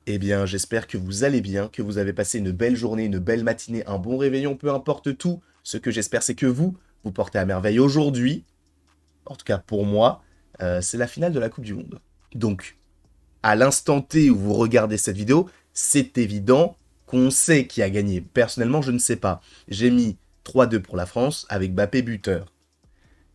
Eh bien, j'espère que vous allez bien, que vous avez passé une belle journée, une belle matinée, un bon réveillon, peu importe tout. Ce que j'espère, c'est que vous portez à merveille aujourd'hui. En tout cas, pour moi, c'est la finale de la Coupe du Monde. Donc, à l'instant T où vous regardez cette vidéo, c'est évident qu'on sait qui a gagné. Personnellement, je ne sais pas. J'ai mis 3-2 pour la France avec Mbappé buteur.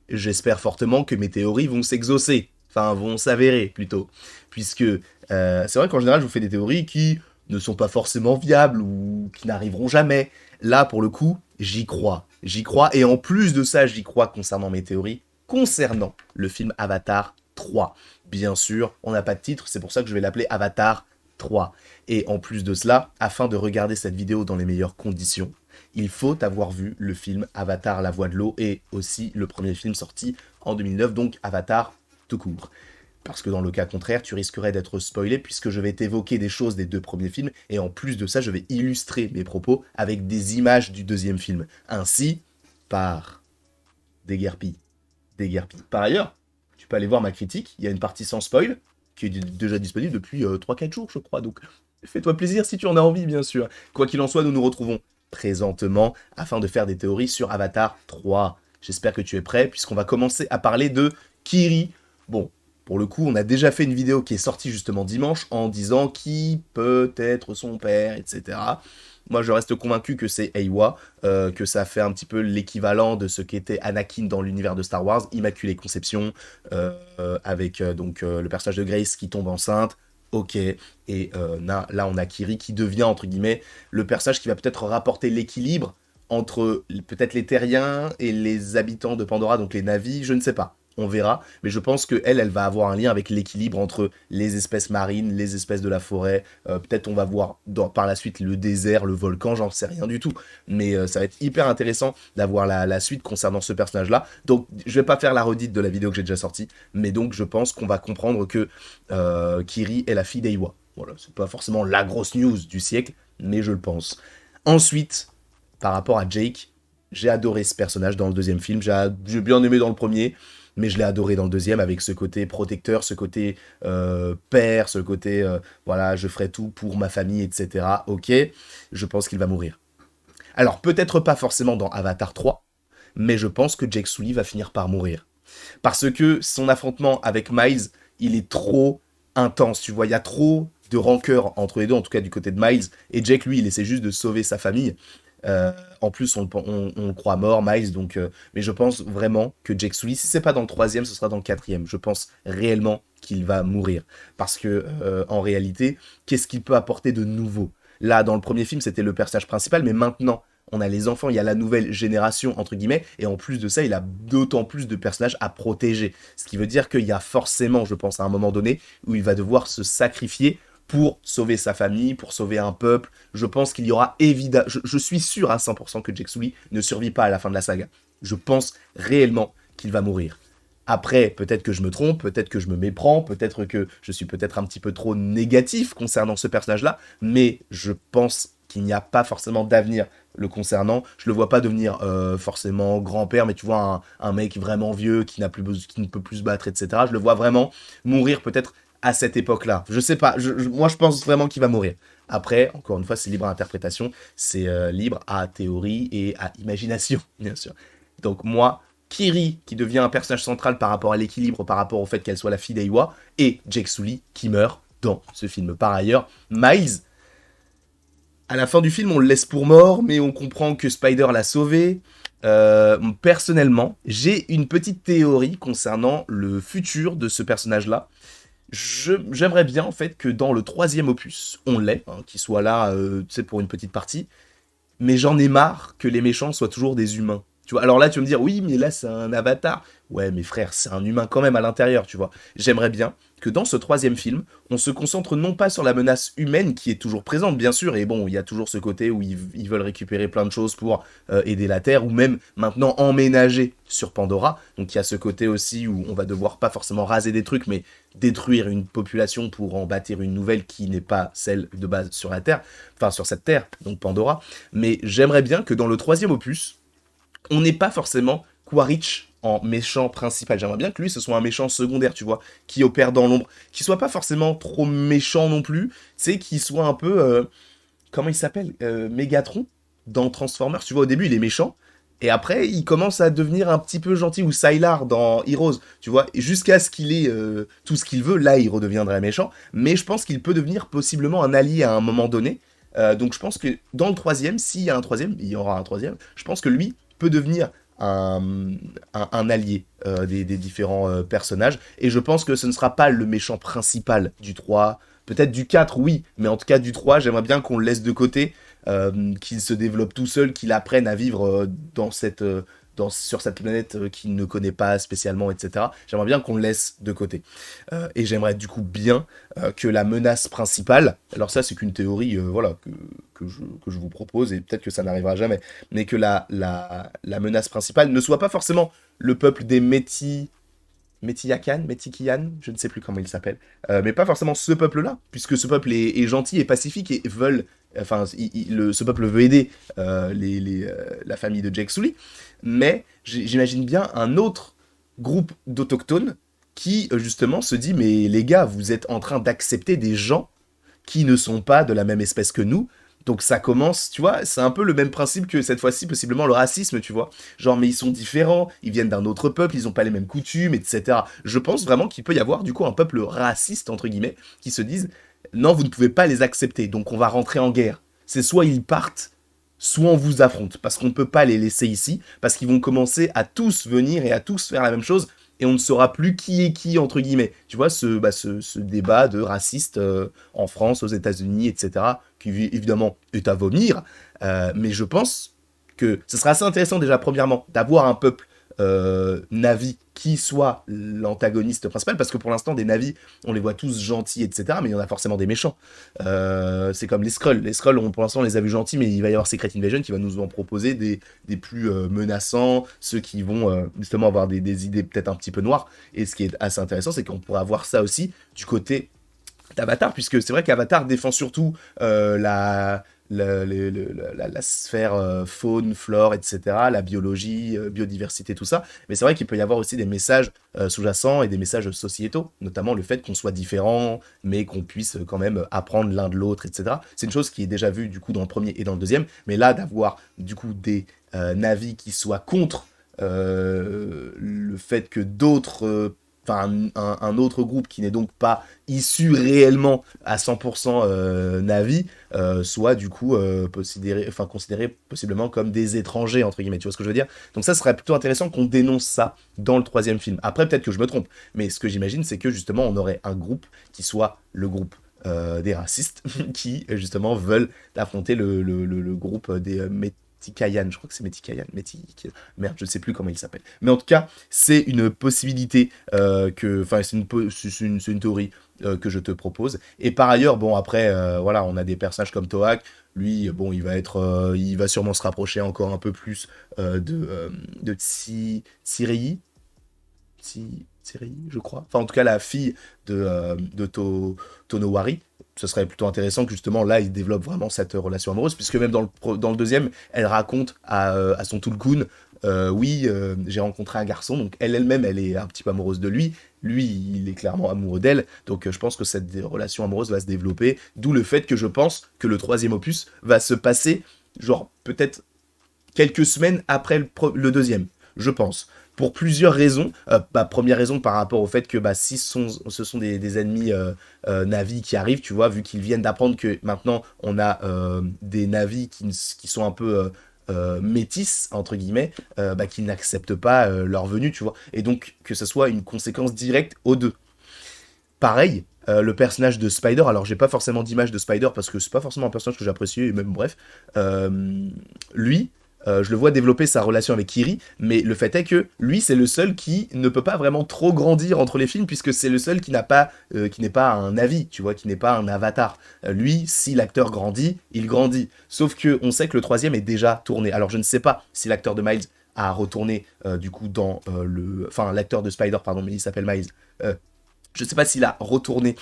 J'espère fortement que mes théories vont s'exaucer. Enfin, vont s'avérer plutôt. Puisque c'est vrai qu'en général, je vous fais des théories qui ne sont pas forcément viables ou qui n'arriveront jamais. Là, pour le coup, j'y crois. J'y crois. Et en plus de ça, j'y crois concernant mes théories, concernant le film Avatar 3. Bien sûr, on n'a pas de titre, c'est pour ça que je vais l'appeler Avatar 3. Et en plus de cela, afin de regarder cette vidéo dans les meilleures conditions, il faut avoir vu le film Avatar La Voix de l'eau et aussi le premier film sorti en 2009, donc Avatar tout court. Parce que dans le cas contraire, tu risquerais d'être spoilé puisque je vais t'évoquer des choses des deux premiers films et en plus de ça, je vais illustrer mes propos avec des images du deuxième film. Ainsi, par déguerpis, déguerpis. Par ailleurs, tu peux aller voir ma critique, il y a une partie sans spoil qui est déjà disponible depuis 3-4 jours, je crois. Donc, fais-toi plaisir si tu en as envie, bien sûr. Quoi qu'il en soit, nous nous retrouvons présentement afin de faire des théories sur Avatar 3. J'espère que tu es prêt, puisqu'on va commencer à parler de Kiri. Bon, pour le coup, on a déjà fait une vidéo qui est sortie justement dimanche en disant qui peut être son père, etc. Moi, je reste convaincu que c'est Eywa, que ça fait un petit peu l'équivalent de ce qu'était Anakin dans l'univers de Star Wars, Immaculée Conception, avec le personnage de Grace qui tombe enceinte. Ok, et là on a Kiri qui devient entre guillemets le personnage qui va peut-être rapporter l'équilibre entre peut-être les terriens et les habitants de Pandora, donc les Na'vi, je ne sais pas. On verra, mais je pense que elle va avoir un lien avec l'équilibre entre les espèces marines, les espèces de la forêt. Peut-être on va voir par la suite le désert, le volcan, j'en sais rien du tout. Mais ça va être hyper intéressant d'avoir la suite concernant ce personnage-là. Donc je vais pas faire la redite de la vidéo que j'ai déjà sortie, mais donc je pense qu'on va comprendre que Kiri est la fille d'Eywa. Voilà, c'est pas forcément la grosse news du siècle, mais je le pense. Ensuite, par rapport à Jake, j'ai adoré ce personnage dans le deuxième film. J'ai bien aimé dans le premier, mais je l'ai adoré dans le deuxième avec ce côté protecteur, ce côté père, ce côté voilà, je ferai tout pour ma famille, etc. Ok, je pense qu'il va mourir. Alors, peut-être pas forcément dans Avatar 3, mais je pense que Jake Sully va finir par mourir. Parce que son affrontement avec Miles, il est trop intense, tu vois, il y a trop de rancœur entre les deux, en tout cas du côté de Miles, et Jake, lui, il essaie juste de sauver sa famille. En plus, on le croit mort, Miles, donc, mais je pense vraiment que Jake Sully, si c'est pas dans le troisième, ce sera dans le quatrième. Je pense réellement qu'il va mourir. Parce que, en réalité, qu'est-ce qu'il peut apporter de nouveau? Là, dans le premier film, c'était le personnage principal, mais maintenant, on a les enfants, il y a la nouvelle génération, entre guillemets, et en plus de ça, il a d'autant plus de personnages à protéger. Ce qui veut dire qu'il y a forcément, je pense, à un moment donné, où il va devoir se sacrifier pour sauver sa famille, pour sauver un peuple. Je pense qu'il y aura évidemment... Je suis sûr à 100% que Jake Sully ne survit pas à la fin de la saga. Je pense réellement qu'il va mourir. Après, peut-être que je me trompe, peut-être que je me méprends, peut-être que je suis peut-être un petit peu trop négatif concernant ce personnage-là, mais je pense qu'il n'y a pas forcément d'avenir le concernant. Je le vois pas devenir forcément grand-père, mais tu vois, un mec vraiment vieux qui, qui ne peut plus se battre, etc. Je le vois vraiment mourir peut-être à cette époque-là. Je sais pas, moi je pense vraiment qu'il va mourir. Après, encore une fois, c'est libre à interprétation, c'est libre à théorie et à imagination, bien sûr. Donc moi, Kiri, qui devient un personnage central par rapport à l'équilibre, par rapport au fait qu'elle soit la fille d'Eywa, et Jake Sully, qui meurt dans ce film. Par ailleurs, Miles, à la fin du film, on le laisse pour mort, mais on comprend que Spider l'a sauvé. Personnellement, j'ai une petite théorie concernant le futur de ce personnage-là. J'aimerais bien, en fait, que dans le troisième opus, on l'ait, hein, qu'il soit là, tu sais, pour une petite partie, mais j'en ai marre que les méchants soient toujours des humains. Tu vois, alors là, tu vas me dire, oui, mais là, c'est un avatar. Ouais, mais frère, c'est un humain quand même à l'intérieur, tu vois. J'aimerais bien que dans ce troisième film, on se concentre non pas sur la menace humaine qui est toujours présente, bien sûr, et bon, il y a toujours ce côté où ils veulent récupérer plein de choses pour aider la Terre, ou même maintenant emménager sur Pandora. Donc il y a ce côté aussi où on va devoir pas forcément raser des trucs, mais détruire une population pour en bâtir une nouvelle qui n'est pas celle de base sur la Terre, enfin sur cette Terre, donc Pandora. Mais j'aimerais bien que dans le troisième opus, on n'ait pas forcément Quaritch en méchant principal. J'aimerais bien que lui, ce soit un méchant secondaire, tu vois, qui opère dans l'ombre, qui soit pas forcément trop méchant non plus, tu sais, qui soit un peu, comment il s'appelle, Megatron, dans Transformers, tu vois, au début, il est méchant, et après, il commence à devenir un petit peu gentil, ou Sylar dans Heroes, tu vois, et jusqu'à ce qu'il ait tout ce qu'il veut, là, il redeviendrait méchant, mais je pense qu'il peut devenir possiblement un allié à un moment donné. Donc je pense que dans le troisième, s'il y a un troisième, il y aura un troisième, je pense que lui peut devenir un allié des différents personnages, et je pense que ce ne sera pas le méchant principal du 3, peut-être du 4, oui, mais en tout cas du 3, j'aimerais bien qu'on le laisse de côté, qu'il se développe tout seul, qu'il apprenne à vivre sur cette planète qu'il ne connaît pas spécialement, etc. J'aimerais bien qu'on le laisse de côté. Et j'aimerais du coup bien que la menace principale, alors ça c'est qu'une théorie voilà, que je vous propose, et peut-être que ça n'arrivera jamais, mais que la menace principale ne soit pas forcément le peuple des Métikian, je ne sais plus comment il s'appelle, mais pas forcément ce peuple-là, puisque ce peuple est gentil et pacifique et ce peuple veut aider la famille de Jake Sully, mais j'imagine bien un autre groupe d'autochtones qui justement se dit mais les gars, vous êtes en train d'accepter des gens qui ne sont pas de la même espèce que nous. Donc ça commence, tu vois, c'est un peu le même principe que cette fois-ci, possiblement le racisme, tu vois. Genre, mais ils sont différents, ils viennent d'un autre peuple, ils n'ont pas les mêmes coutumes, etc. Je pense vraiment qu'il peut y avoir, du coup, un peuple raciste, entre guillemets, qui se disent, non, vous ne pouvez pas les accepter, donc on va rentrer en guerre. C'est soit ils partent, soit on vous affronte, parce qu'on ne peut pas les laisser ici, parce qu'ils vont commencer à tous venir et à tous faire la même chose, et on ne saura plus qui est qui, entre guillemets. Tu vois, ce débat de racistes en France, aux États-Unis, etc., qui évidemment est à vomir, mais je pense que ce sera assez intéressant déjà, premièrement, d'avoir un peuple Navi qui soit l'antagoniste principal, parce que pour l'instant, des Navis, on les voit tous gentils, etc., mais il y en a forcément des méchants. C'est comme les Skrulls. Les Skrulls, pour l'instant, on les a vus gentils, mais il va y avoir Secret Invasion qui va nous en proposer des plus menaçants, ceux qui vont justement avoir des idées peut-être un petit peu noires. Et ce qui est assez intéressant, c'est qu'on pourrait avoir ça aussi du côté d'Avatar, puisque c'est vrai qu'Avatar défend surtout la sphère faune, flore, etc., la biologie, biodiversité, tout ça. Mais c'est vrai qu'il peut y avoir aussi des messages sous-jacents et des messages sociétaux, notamment le fait qu'on soit différent, mais qu'on puisse quand même apprendre l'un de l'autre, etc. C'est une chose qui est déjà vue du coup dans le premier et dans le deuxième, mais là d'avoir du coup des navis qui soient contre le fait que d'autres enfin un autre groupe qui n'est donc pas issu réellement à 100% Navi, soit du coup considéré possiblement comme des étrangers, entre guillemets, tu vois ce que je veux dire? Donc ça serait plutôt intéressant qu'on dénonce ça dans le troisième film. Après, peut-être que je me trompe, mais ce que j'imagine, c'est que justement, on aurait un groupe qui soit le groupe des racistes, qui justement veulent affronter le groupe des Metikayan, je crois que c'est Metikayan, merde, je ne sais plus comment il s'appelle. Mais en tout cas, c'est une possibilité enfin, c'est une théorie que je te propose. Et par ailleurs, bon, après, voilà, on a des personnages comme Toak. Lui, bon, il va sûrement se rapprocher encore un peu plus de Tsirei, Tsirei, je crois. Enfin, en tout cas, la fille de Tonowari. Ce serait plutôt intéressant que justement là, il développe vraiment cette relation amoureuse, puisque même dans le deuxième, elle raconte à son Tulkun, oui, j'ai rencontré un garçon, donc elle-même, elle est un petit peu amoureuse de lui. Lui, il est clairement amoureux d'elle, donc je pense que cette relation amoureuse va se développer, d'où le fait que je pense que le troisième opus va se passer, genre peut-être quelques semaines après le deuxième, je pense. Pour plusieurs raisons. Première raison par rapport au fait que si ce sont des ennemis Navi qui arrivent, tu vois, vu qu'ils viennent d'apprendre que maintenant on a des Navi qui sont un peu métis, entre guillemets, qui n'acceptent pas leur venue, tu vois. Et donc que ce soit une conséquence directe aux deux. Pareil, le personnage de Spider, alors j'ai pas forcément d'image de Spider parce que c'est pas forcément un personnage que j'apprécie, et même bref, lui, je le vois développer sa relation avec Kiri, mais le fait est que lui, c'est le seul qui ne peut pas vraiment trop grandir entre les films, puisque c'est le seul qui n'est pas un avis, tu vois, qui n'est pas un avatar. Lui, si l'acteur grandit, il grandit. Sauf que on sait que le troisième est déjà tourné. Alors je ne sais pas si l'acteur de Miles a retourné du coup dans enfin l'acteur de Spider, pardon, mais il s'appelle Miles. Je ne sais pas s'il a retourné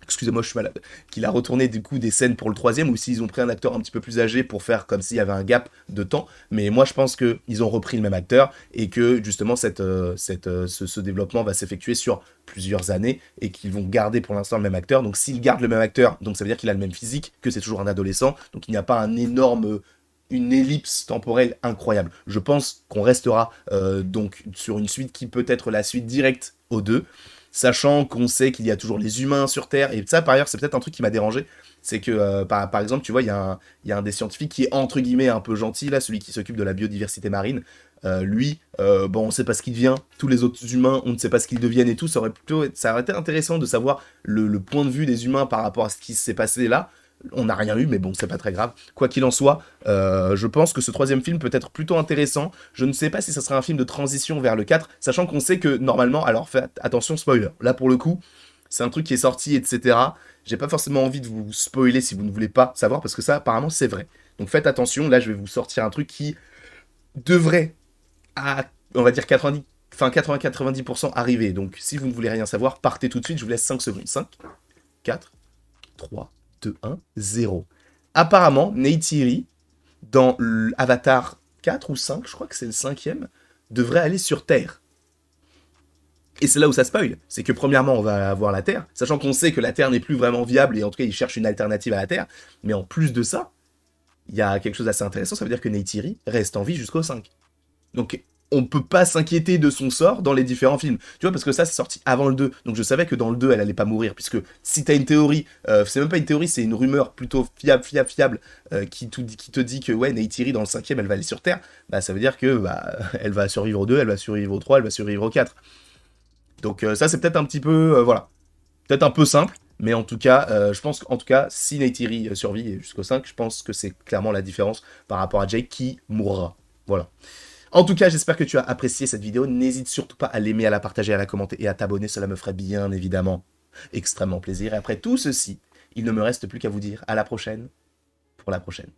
excusez-moi, je suis malade, qu'il a retourné du coup des scènes pour le troisième, ou s'ils ont pris un acteur un petit peu plus âgé pour faire comme s'il y avait un gap de temps. Mais moi, je pense qu'ils ont repris le même acteur et que justement ce développement va s'effectuer sur plusieurs années et qu'ils vont garder pour l'instant le même acteur. Donc s'ils gardent le même acteur, donc ça veut dire qu'il a le même physique, que c'est toujours un adolescent, donc il n'y a pas une ellipse temporelle incroyable. Je pense qu'on restera donc sur une suite qui peut être la suite directe aux deux, sachant qu'on sait qu'il y a toujours les humains sur Terre, et ça par ailleurs c'est peut-être un truc qui m'a dérangé, c'est que par exemple tu vois il y a un des scientifiques qui est entre guillemets un peu gentil là, celui qui s'occupe de la biodiversité marine. Lui, bon, on sait pas ce qu'il devient, tous les autres humains, on ne sait pas ce qu'ils deviennent et tout, ça aurait été intéressant de savoir le point de vue des humains par rapport à ce qui s'est passé là. On n'a rien eu, mais bon, c'est pas très grave. Quoi qu'il en soit, je pense que ce troisième film peut être plutôt intéressant. Je ne sais pas si ça sera un film de transition vers le 4, sachant qu'on sait que normalement, alors faites attention, spoiler. Là, pour le coup, c'est un truc qui est sorti, etc. J'ai pas forcément envie de vous spoiler si vous ne voulez pas savoir, parce que ça, apparemment, c'est vrai. Donc faites attention, là, je vais vous sortir un truc qui devrait, à, on va dire, 90, enfin 80-90% arriver. Donc si vous ne voulez rien savoir, partez tout de suite, je vous laisse 5 secondes. 5, 4, 3, 2, 1, 0. Apparemment, Neytiri, dans Avatar 4 ou 5, je crois que c'est le cinquième, devrait aller sur Terre. Et c'est là où ça spoil, c'est que premièrement on va avoir la Terre, sachant qu'on sait que la Terre n'est plus vraiment viable et en tout cas ils cherchent une alternative à la Terre, mais en plus de ça, il y a quelque chose d'assez intéressant, ça veut dire que Neytiri reste en vie jusqu'au 5. Donc on peut pas s'inquiéter de son sort dans les différents films. Tu vois, parce que ça, c'est sorti avant le 2. Donc je savais que dans le 2, elle allait pas mourir. Puisque si t'as une théorie, c'est même pas une théorie, c'est une rumeur plutôt fiable, qui te dit que ouais, Neytiri dans le cinquième, elle va aller sur Terre. Bah ça veut dire que bah, elle va survivre au 2, elle va survivre au 3, elle va survivre au 4. Donc ça, c'est peut-être un petit peu, voilà, peut-être un peu simple. Mais en tout cas, je pense qu'en tout cas, si Neytiri survit jusqu'au 5, je pense que c'est clairement la différence par rapport à Jake qui mourra. Voilà. En tout cas, j'espère que tu as apprécié cette vidéo. N'hésite surtout pas à l'aimer, à la partager, à la commenter et à t'abonner. Cela me ferait bien évidemment extrêmement plaisir. Et après tout ceci, il ne me reste plus qu'à vous dire à la prochaine pour la prochaine.